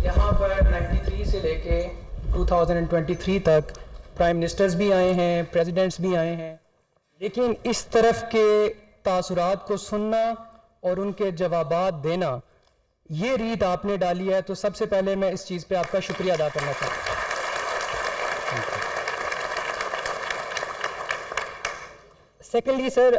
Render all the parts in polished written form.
یہاں پر 93 سے لے کے 2023 تک پرائم منسٹرز بھی آئے ہیں, پریزیڈنٹس بھی آئے ہیں, لیکن اس طرف کے تاثرات کو سننا اور ان کے جوابات دینا, یہ ریت آپ نے ڈالی ہے. تو سب سے پہلے میں اس چیز پہ آپ کا شکریہ ادا کرنا چاہتا ہوں. سیکنڈلی سر,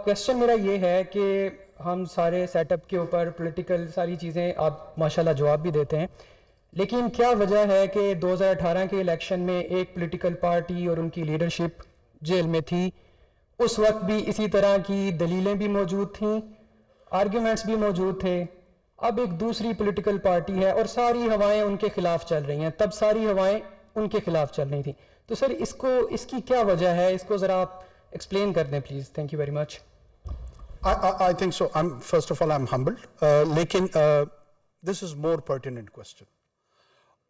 کویشچن میرا یہ ہے کہ ہم سارے سیٹ اپ کے اوپر پولیٹیکل ساری چیزیں آپ ماشاءاللہ جواب بھی دیتے ہیں, لیکن کیا وجہ ہے کہ 2018 کے الیکشن میں ایک پولیٹیکل پارٹی اور ان کی لیڈرشپ جیل میں تھی, اس وقت بھی اسی طرح کی دلیلیں بھی موجود تھیں, آرگیومنٹس بھی موجود تھے. اب ایک دوسری پولیٹیکل پارٹی ہے اور ساری ہوائیں ان کے خلاف چل رہی ہیں, تب ساری ہوائیں ان کے خلاف چل رہی تھیں. تو سر اس کی کیا وجہ ہے, اس کو ذرا آپ ایکسپلین کر دیں please. Thank you very much. I think so. First of all, I'm humbled. لیکن this is more pertinent question.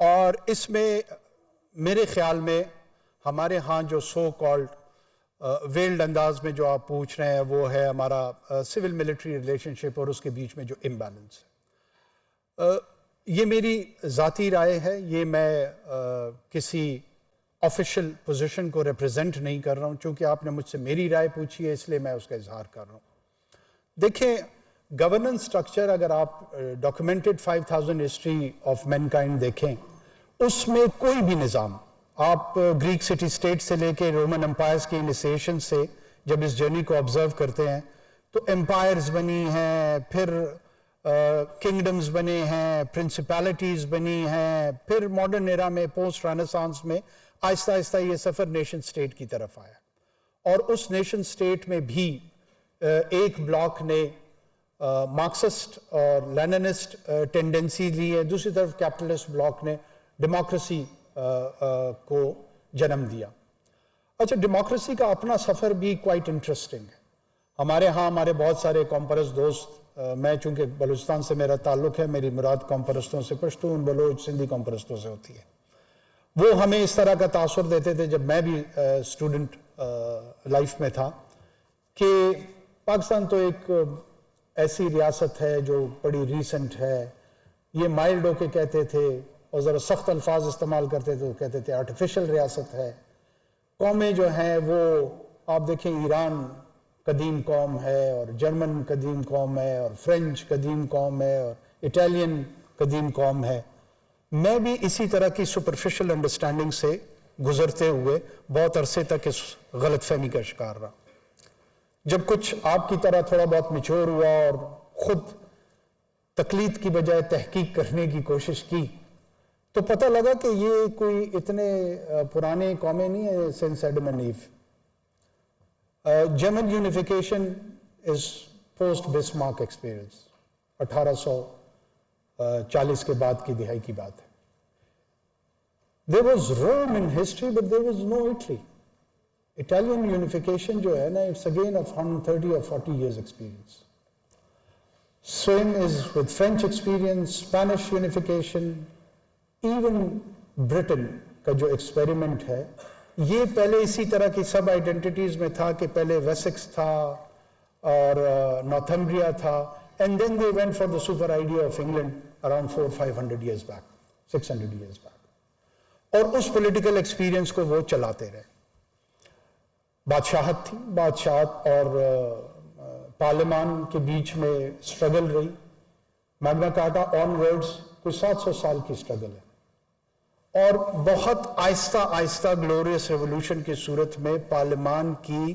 اور اس میں میرے خیال میں ہمارے ہاں جو سو کالڈ ویلڈ انداز میں جو آپ پوچھ رہے ہیں وہ ہے ہمارا سول ملٹری ریلیشن شپ اور اس کے بیچ میں جو امبیلنس ہے. یہ میری ذاتی رائے ہے, یہ میں کسی آفیشیل پوزیشن کو ریپرزینٹ نہیں کر رہا ہوں. چونکہ آپ نے مجھ سے میری رائے پوچھی ہے اس لیے میں اس کا اظہار کر رہا ہوں. دیکھیں, گورننس سٹرکچر اگر آپ documented 5000 history of mankind دیکھیں, اس میں کوئی بھی نظام, آپ گریک سٹی اسٹیٹ سے لے کے رومن امپائرز کی انیسیشن سے جب اس جرنی کو آبزرو کرتے ہیں تو امپائرز بنی ہیں, پھر کنگڈمز بنے ہیں, پرنسپیلٹیز بنی ہیں, پھر ماڈرن ایرا میں پوسٹ رینیسانس میں آہستہ آہستہ یہ سفر نیشن سٹیٹ کی طرف آیا. اور اس نیشن سٹیٹ میں بھی ایک بلاک نے مارکسسٹ اور لیننسٹ ٹینڈنسی لی ہے, دوسری طرف کیپٹلسٹ بلاک نے ڈیموکریسی کو جنم دیا. اچھا, ڈیموکریسی کا اپنا سفر بھی کوائٹ انٹرسٹنگ ہے. ہمارے ہاں ہمارے بہت سارے کامپرس دوست, میں چونکہ بلوچستان سے میرا تعلق ہے, میری مراد کامپرستوں سے پشتون, بلوچ, سندھی کامپرستوں سے ہوتی ہے. وہ ہمیں اس طرح کا تاثر دیتے تھے جب میں بھی اسٹوڈنٹ لائف میں تھا کہ پاکستان تو ایک ایسی ریاست ہے جو بڑی ریسنٹ ہے. یہ مائلڈ ہو کے کہتے تھے اور ذرا سخت الفاظ استعمال کرتے تھے, وہ کہتے تھے آرٹیفیشل ریاست ہے. قومیں جو ہیں وہ آپ دیکھیں, ایران قدیم قوم ہے اور جرمن قدیم قوم ہے اور فرینچ قدیم قوم ہے اور اٹالین قدیم قوم ہے. میں بھی اسی طرح کی سپرفیشل انڈرسٹینڈنگ سے گزرتے ہوئے بہت عرصے تک اس غلط فہمی کا شکار رہا. جب کچھ آپ کی طرح تھوڑا بہت میچور ہوا اور خود تقلید کی بجائے تحقیق کرنے کی کوشش کی تو پتہ لگا کہ یہ کوئی اتنے پرانے قومیں نہیں ہیں. سنس ایڈم اینڈ ایو. German unification is post Bismarck experience, 1840 کے بعد کی دہائی کی بات ہے. There was Rome in history, but there was no Italy. Italian unification جو ہے نا, it's again of 130 or 40 years experience. Same is with French experience, Spanish unification, even Britain کا جو ایکسپیریمنٹ ہے, یہ پہلے اسی طرح کی سب آئیڈینٹیٹیز میں تھا کہ پہلے ویسکس تھا اور نارتھمبریا تھا, and then they went for the super idea of England around 400-500 years back, 600 years back. اور اس پولیٹیکل ایکسپیرینس کو وہ چلاتے رہے. بادشاہت تھی, بادشاہت اور پارلیمان کے بیچ میں سٹرگل رہی. میگنا کارٹا آن ورڈز کوئی 700 سال کی سٹرگل ہے, اور بہت آہستہ آہستہ گلوریس ریولوشن کی صورت میں پارلیمان کی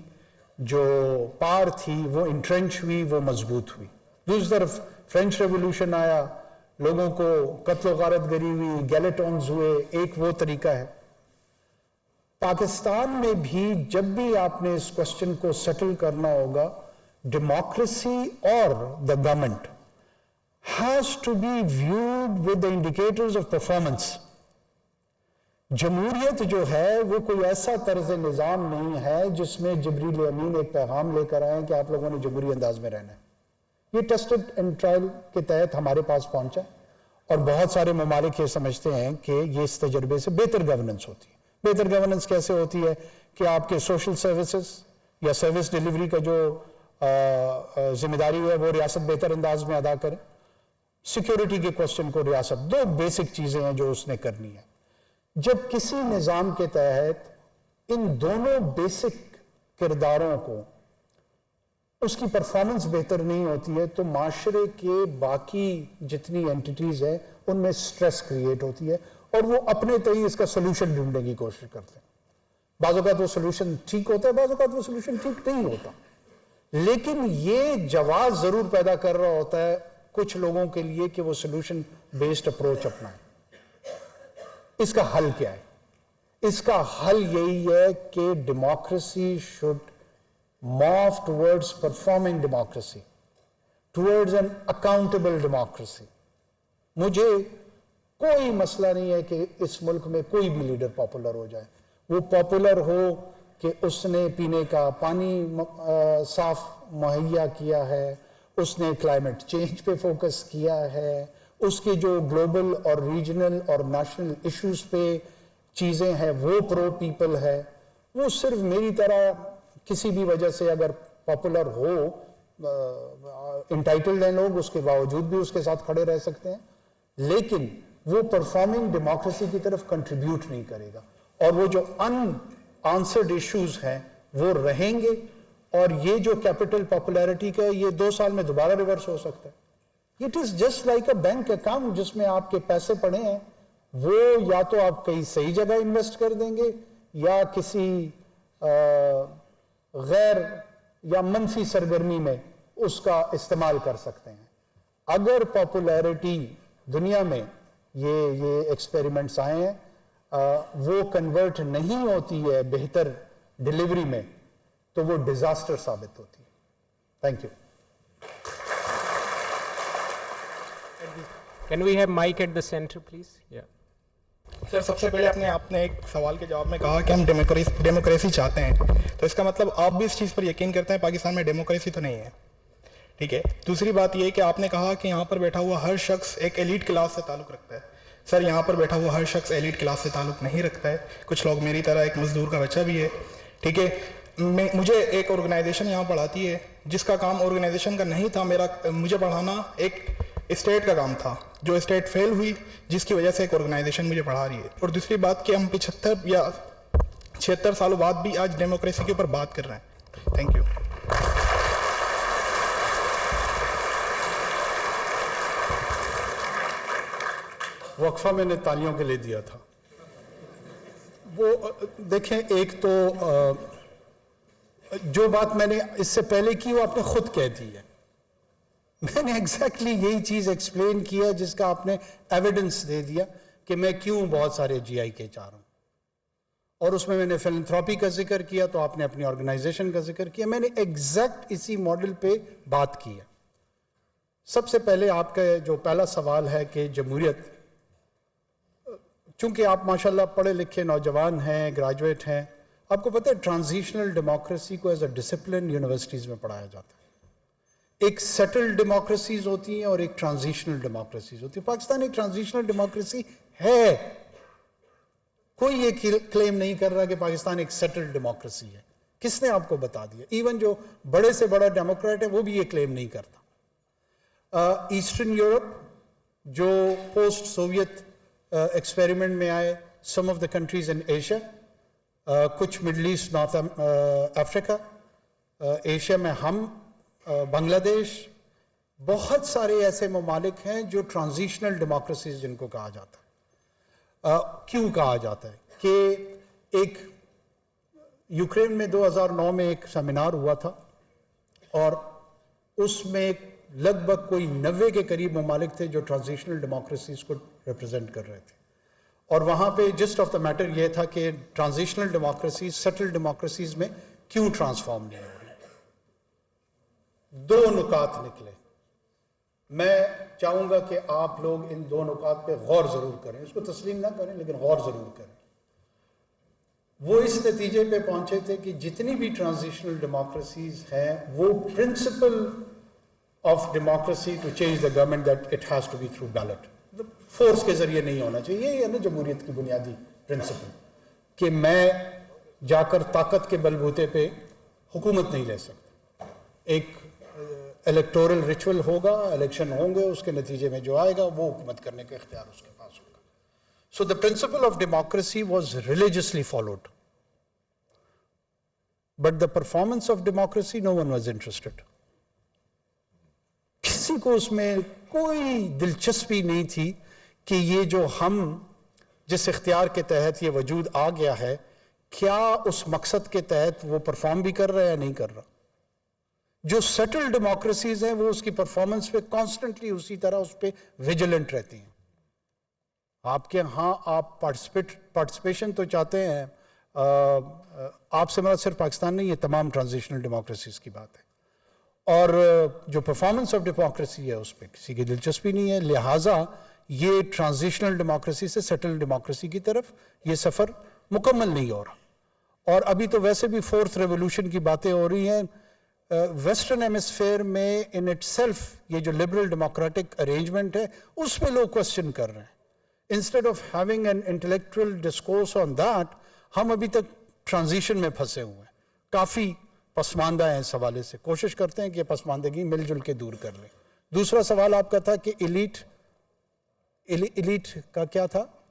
جو پار تھی وہ انٹرنچ ہوئی, وہ مضبوط ہوئی. دوسری طرف فرینچ ریولوشن آیا, لوگوں کو قتل و غارت گری ہوئی, گیلیٹونز ہوئے, ایک وہ طریقہ ہے. پاکستان میں بھی جب بھی آپ نے اس کوسچن کو سیٹل کرنا ہوگا, ڈیموکریسی اور the government has to be viewed with the indicators of performance. جمہوریت جو ہے وہ کوئی ایسا طرز نظام نہیں ہے جس میں جبریل امین ایک پیغام لے کر آئیں کہ آپ لوگوں نے جمہوری انداز میں رہنا ہے. یہ ٹیسٹڈ اینڈ ٹرائل کے تحت ہمارے پاس پہنچا, اور بہت سارے ممالک یہ سمجھتے ہیں کہ یہ اس تجربے سے بہتر گورننس ہوتی ہے. بہتر گورننس کیسے ہوتی ہے کہ آپ کے سوشل سروسز یا سروس ڈیلیوری کا جو ذمہ داری ہے وہ ریاست بہتر انداز میں ادا کرے. سیکیورٹی کے کوشچن کو ریاست, 2 بیسک چیزیں ہیں جو اس نے کرنی ہے. جب کسی نظام کے تحت ان دونوں بیسک کرداروں کو اس کی پرفارمنس بہتر نہیں ہوتی ہے تو معاشرے کے باقی جتنی اینٹیٹیز ہیں ان میں سٹریس کریٹ ہوتی ہے اور وہ اپنے تئیں اس کا سلوشن ڈھونڈنے کی کوشش کرتے ہیں. بعض اوقات وہ سلوشن ٹھیک ہوتا ہے, بعض اوقات وہ سلوشن ٹھیک نہیں ہوتا, لیکن یہ جواز ضرور پیدا کر رہا ہوتا ہے کچھ لوگوں کے لیے کہ وہ سلوشن بیسڈ اپروچ اپنائیں. اس کا حل کیا ہے؟ اس کا حل یہی ہے کہ democracy should move towards performing democracy, towards an accountable democracy. مجھے کوئی مسئلہ نہیں ہے کہ اس ملک میں کوئی بھی لیڈر پاپولر ہو جائے. وہ پاپولر ہو کہ اس نے پینے کا پانی صاف مہیا کیا ہے, اس نے کلائمیٹ چینج پہ فوکس کیا ہے, اس کے جو گلوبل اور ریجنل اور نیشنل ایشوز پہ چیزیں ہیں وہ پرو پیپل ہے. وہ صرف میری طرح کسی بھی وجہ سے اگر پاپولر ہو, انٹائٹلڈ ہیں لوگ, اس کے باوجود بھی اس کے ساتھ کھڑے رہ سکتے ہیں, لیکن وہ پرفارمنگ ڈیموکریسی کی طرف کنٹریبیوٹ نہیں کرے گا, اور وہ جو ان آنسرڈ ایشوز ہیں وہ رہیں گے. اور یہ جو کیپٹل پاپولیرٹی کا ہے یہ 2 سال میں دوبارہ ریورس ہو سکتا ہے. It is just like a bank account جس میں آپ کے پیسے پڑے ہیں, وہ یا تو آپ کہیں صحیح جگہ انویسٹ کر دیں گے یا کسی غیر یا منفی سرگرمی میں اس کا استعمال کر سکتے ہیں. اگر پاپولیرٹی دنیا میں یہ ایکسپیریمنٹس آئے ہیں وہ کنورٹ نہیں ہوتی ہے بہتر ڈیلیوری میں تو وہ ڈیزاسٹر ثابت ہوتی ہے. Thank you. Can we have mic at the center, please? Yeah. سر سب سے پہلے آپ نے ایک سوال کے جواب میں کہا کہ ہم ڈیموکریسی چاہتے ہیں, تو اس کا مطلب آپ بھی اس چیز پر یقین کرتے ہیں پاکستان میں ڈیموکریسی تو نہیں ہے, ٹھیک ہے. دوسری بات یہ کہ آپ نے کہا کہ یہاں پر بیٹھا ہوا ہر شخص ایک ایلیٹ کلاس سے تعلق رکھتا ہے. سر یہاں پر بیٹھا ہوا ہر شخص ایلیٹ کلاس سے تعلق نہیں رکھتا ہے. کچھ لوگ میری طرح ایک مزدور کا بچہ بھی ہے, ٹھیک ہے. مجھے ایک آرگنائزیشن یہاں پڑھاتی ہے جس کا کام آرگنائزیشن کا نہیں تھا, مجھے پڑھانا ایک اسٹیٹ کا کام تھا جو اسٹیٹ فیل ہوئی جس کی وجہ سے ایک آرگنائزیشن مجھے پڑھا رہی ہے. اور دوسری بات کہ ہم 75 یا 76 سالوں بعد بھی آج ڈیموکریسی کے اوپر بات کر رہے ہیں. Thank you. وقفہ میں نے تالیوں کے لیے دیا تھا. وہ دیکھیں, ایک تو جو بات میں نے اس سے پہلے کی وہ آپ نے خود کہہ دی ہے. میں نے ایگزیکٹلی یہی چیز ایکسپلین کیا جس کا آپ نے ایویڈنس دے دیا کہ میں کیوں بہت سارے جی آئی کے چاہ رہا ہوں. اور اس میں نے فلنتھراپی کا ذکر کیا تو آپ نے اپنی آرگنائزیشن کا ذکر کیا. میں نے ایگزیکٹ اسی ماڈل پہ بات کی ہے. سب سے پہلے آپ کا جو پہلا سوال ہے کہ جمہوریت, چونکہ آپ ماشاءاللہ پڑھے لکھے نوجوان ہیں, گریجویٹ ہیں, آپ کو پتہ ہے ٹرانزیشنل ڈیموکریسی کو ایز اے ڈسپلن یونیورسٹیز میں پڑھایا جاتا ہے. ایک سیٹلڈ ڈیموکریسیز ہوتی ہیں اور ایک ٹرانزیشنل ڈیموکریسیز ہوتی ہیں. پاکستان ایک ٹرانزیشنل ڈیموکریسی ہے. کوئی یہ کلیم نہیں کر رہا کہ پاکستان ایک سیٹلڈ ڈیموکریسی ہے. کس نے آپ کو بتا دیا؟ ایون جو بڑے سے بڑا ڈیموکریٹ ہے وہ بھی یہ کلیم نہیں کرتا. ایسٹرن یورپ جو پوسٹ سوویت ایکسپیریمنٹ میں آئے, some of the countries in Asia, کچھ Middle East, North Africa, Asia میں ہم, بنگلہ دیش, بہت سارے ایسے ممالک ہیں جو ٹرانزیشنل ڈیموکریسیز جن کو کہا جاتا ہے. کیوں کہا جاتا ہے کہ ایک یوکرین میں 2009 میں ایک سیمینار ہوا تھا اور اس میں لگ بھگ کوئی 90 کے قریب ممالک تھے جو ٹرانزیشنل ڈیموکریسیز کو ریپرزینٹ کر رہے تھے. اور وہاں پہ جسٹ آف دا میٹر یہ تھا کہ ٹرانزیشنل ڈیموکریسیز سیٹل ڈیموکریسیز میں کیوں ٹرانسفارم نہیں ہو رہی. 2 نکات نکلے. میں چاہوں گا کہ آپ لوگ ان 2 نکات پہ غور ضرور کریں. اس کو تسلیم نہ کریں لیکن غور ضرور کریں. وہ اس نتیجے پہ پہنچے تھے کہ جتنی بھی ٹرانزیشنل ڈیموکریسیز ہیں وہ principle of democracy to change the government that it has to be through ballot, force کے ذریعے نہیں ہونا چاہیے. یہ ہے نا جمہوریت کی بنیادی پرنسپل کہ میں جا کر طاقت کے بلبوتے پہ حکومت نہیں لے سکتا. ایک الیکٹورل ریچول ہوگا, الیکشن ہوں گے, اس کے نتیجے میں جو آئے گا وہ حکومت کرنے کا اختیار اس کے پاس ہوگا. So the principle of democracy was religiously followed, but the performance of democracy no one was interested. کسی کو اس میں کوئی دلچسپی نہیں تھی کہ یہ جو ہم جس اختیار کے تحت یہ وجود آ گیا ہے, کیا اس مقصد کے تحت وہ پرفارم بھی کر رہا ہے یا نہیں کر رہا. جو سیٹل ڈیموکریسیز ہیں وہ اس کی پرفارمنس پہ کانسٹنٹلی اسی طرح اس پہ ویجیلنٹ رہتی ہیں. آپ کے ہاں آپ پارٹیسپیشن تو چاہتے ہیں, آپ سے مراد صرف پاکستان نہیں, یہ تمام ٹرانزیشنل ڈیموکریسیز کی بات ہے, اور جو پرفارمنس آف ڈیموکریسی ہے اس پہ کسی کی دلچسپی نہیں ہے. لہٰذا یہ ٹرانزیشنل ڈیموکریسی سے سیٹل ڈیموکریسی کی طرف یہ سفر مکمل نہیں ہو رہا. اور ابھی تو ویسے بھی فورتھ ریولوشن کی باتیں ہو رہی ہیں. ویسٹرن ہیمسفیئر میں ان اٹ سیلف یہ جو لبرل ڈیموکریٹک ارینجمنٹ ہے اس پہ لوگ کوسچن کر رہے ہیں. Instead of having an intellectual discourse on that, ہم ابھی تک ٹرانزیشن میں پھنسے ہوئے ہیں, کافی پسماندہ ہیں اس حوالے سے. کوشش کرتے ہیں کہ پسماندگی مل جل کے دور کر لیں. دوسرا سوال آپ کا تھا کہ ایلیٹ کا کیا تھا؟